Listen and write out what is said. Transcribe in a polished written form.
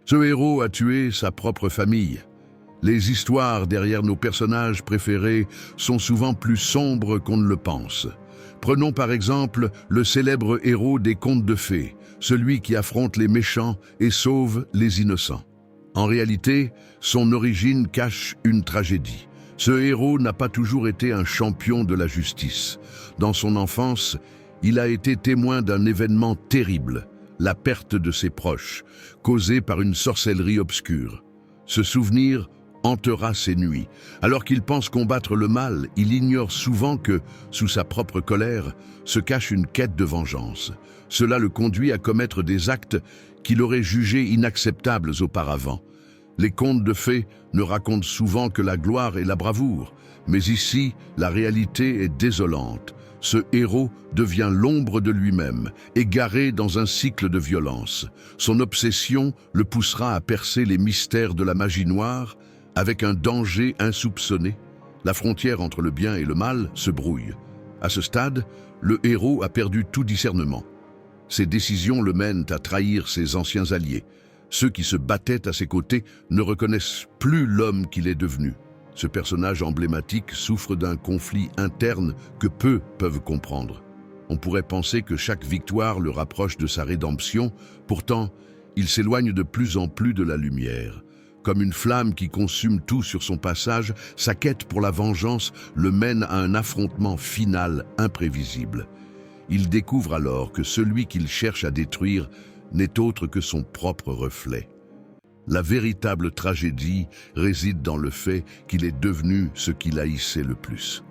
Ce héros a tué sa propre famille. Les histoires derrière nos personnages préférés sont souvent plus sombres qu'on ne le pense. Prenons par exemple le célèbre héros des contes de fées, celui qui affronte les méchants et sauve les innocents. En réalité, son origine cache une tragédie. Ce héros n'a pas toujours été un champion de la justice. Dans son enfance, il a été témoin d'un événement terrible, la perte de ses proches, causée par une sorcellerie obscure. Ce souvenir hantera ses nuits. Alors qu'il pense combattre le mal, il ignore souvent que, sous sa propre colère, se cache une quête de vengeance. Cela le conduit à commettre des actes qu'il aurait jugés inacceptables auparavant. Les contes de fées ne racontent souvent que la gloire et la bravoure, mais ici, la réalité est désolante. Ce héros devient l'ombre de lui-même, égaré dans un cycle de violence. Son obsession le poussera à percer les mystères de la magie noire avec un danger insoupçonné. La frontière entre le bien et le mal se brouille. À ce stade, le héros a perdu tout discernement. Ses décisions le mènent à trahir ses anciens alliés. Ceux qui se battaient à ses côtés ne reconnaissent plus l'homme qu'il est devenu. Ce personnage emblématique souffre d'un conflit interne que peu peuvent comprendre. On pourrait penser que chaque victoire le rapproche de sa rédemption, pourtant, il s'éloigne de plus en plus de la lumière. Comme une flamme qui consume tout sur son passage, sa quête pour la vengeance le mène à un affrontement final imprévisible. Il découvre alors que celui qu'il cherche à détruire n'est autre que son propre reflet. La véritable tragédie réside dans le fait qu'il est devenu ce qu'il haïssait le plus.